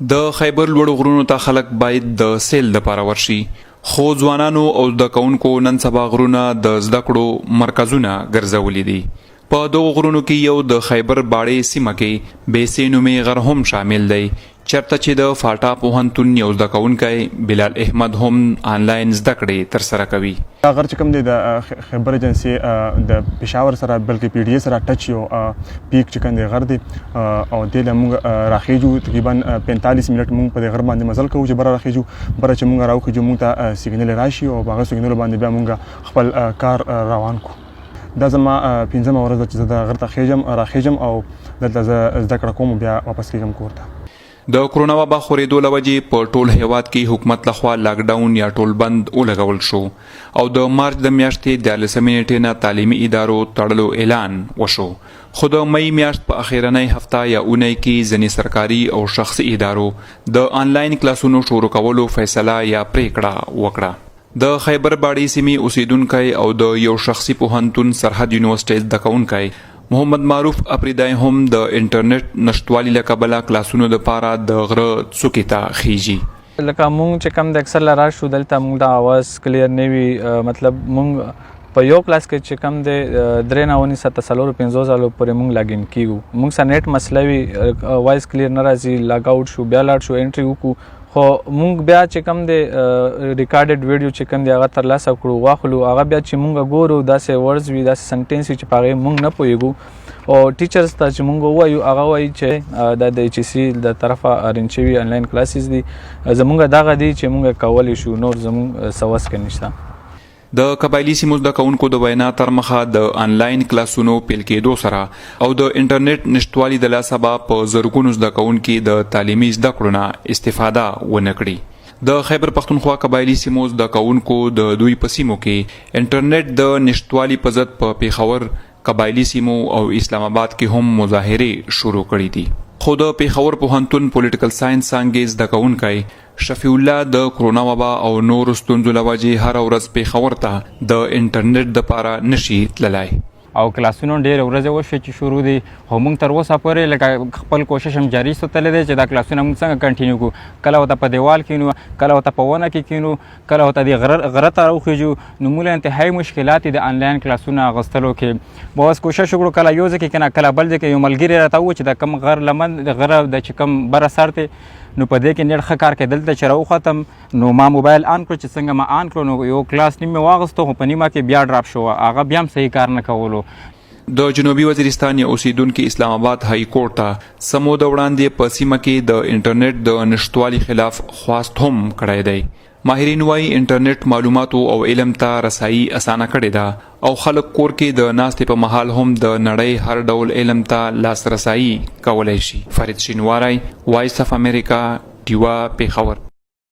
د خیبر لوړو غرونو ته خلک باید د سیل لپاره ورشي، خو ځوانانو او زده کوونکو نن سبا غرونه د زده کړو مرکزونه ګرځولي دي. په دغو غرونو کې یو د خیبر باړې سیمه کې بیسې نومې غر هم شامل دی، چېرته چې د فاټا پوهنتون یو زده کوونکی بلال احمد هم آنلاین زده کړې ترسره کوي. دا غر چې کوم دی د خیبر ایجنسي د پېښور سره بلکې پی ډي اے سره ټچ یو پیک چې کوم دی غر دی او دې له موږ راخیږو تقریبا 45 منټ موږ په دې غر باندې مزل کوو چې بره راخیږو، بره چې موږ راوخیږو موږ ته سیګنل راشي او په هغه سیګنل باندې بیا موږ خپل کار روان کو. دا زما 5مه ورځ ده چې زه د غر ته راخیږم او دلته زه زده کړه کوم بیا واپس کېږم کور ته. د کرونا وبا خورېدو له وجې په ټول هیواد کې حکومت لخوا لاکډاون یا ټول بند ولګول شو او د مارچ د میاشتې 14 نیټې نه تعلیمي ادارو تړلو اعلان وشو، خو د مئی میاشت په اخیرنۍ هفته یا اونۍ کې ځینې سرکاري او شخصي ادارو د آنلاین کلاسونو شروع کولو فیصله یا پریکړه وکړه. د خیبر باړې سیمې اوسیدونکی او د یو شخصي پوهنتون سرحد یونیورسټۍ زده کوونکی محمد معروف اپریدای هم د انټرنیټ نشټوالي له کبله کلاسونو دپاره د غره څوکې ته خیږي. لکه مونږ چې کم د اکثر له راشو دلته مونږ د اواز کلیر نه وي، مطلب مونږ په یو کلاس کې چې کم دی 3:49 ځلو پورې مونږ لاګین کیږو، مونږ سره نیټ مسله وي، وایس کلیر نه راځي، لاګ آوټ شو بیا لاړ شو انټري وکړو، خو مونږ بیا چې کم دی ریکارډډ ویډیو چې کم دی هغه ترلاسه کړو واخلو، هغه بیا چې مونږ ګورو داسې ورډز وي داسې سنټینس وي چې په هغې مونږ نه پوهېږو او ټیچرز ته چې مونږ ووایو هغه وایي چې دا د ایچ سی د طرفه ارینج شوي آنلاین کلاسز دي، زمونږ دغه دي چې مونږ کولی شو، نور زمونږ څه وس کې نشته. د قبایلي سیمو زده کوونکو د وینا تر مخه د آنلاین کلاسونو پیل کېدو سره او د انټرنیټ نشتوالي د لاسه به په زرګونو زده کوونکي د تعلیمي زده کړو نه استفاده ونه کړي. د خیبر پښتونخوا قبایلي سیمو زده کوونکو د دوی په سیمو کې انټرنیټ د نشتوالي په ضد په پیښور، قبایلي سیمو او اسلام آباد کې هم مظاهرې شروع کړي دي. خو د پیښور پوهنتون پولیټیکل ساينس څانګې زده کوونکی شفیع الله د کرونا وبا او نور ستونزو له وجې هره ورځ پیښور ته د انټرنیټ دپاره نشي تللی او کلاسونو ډېرې ورځې وشوې چې شروع دي، خو موږ تر اوسه پورې لکه خپل کوشش هم جاري ساتلی دی چې دا کلاسونه موږ څنګه کنټینیو کړو، کله ورته په دیوال کینو، کله ورته په ونه کې کینو، کله ورته د غره ته راوخیږو، نو موږ له انتهایي مشکلات د آنلاین کلاسونه اخیستلو کې به اوس کوشش وکړو کله یو ځای کې کنه کله بل ځای کې. یو ملګري راته وویل چې د کوم غر لمن د غره د چې کوم بره سر دی نو په دې کې نیټ ښه کار کوي، دلته چې راوختم نو ما موبایل آن کړو، چې څنګه ما آن کړو نو یو کلاس نیم مې واغستو خو په نیمه کې بیا ډراپ شو، هغه بیا هم صحیح کار نه کولو. د جنوبي وزیرستان یا اوسیدونکي اسلام آباد های کورټ ته سمو د وړاندې په سیمه کې د انټرنیټ د نشتوالي خلاف خواست هم کړی دی. ماهرین وایي انټرنیټ معلوماتو او علم ته رسایي اسانه کړې ده او خلک کور کې د ناستې په مهال هم د نړۍ هر ډول علم ته لاسرسایي کولی شي. فرید شینواری، وایس اف امریکا، ډیوا، پیښور.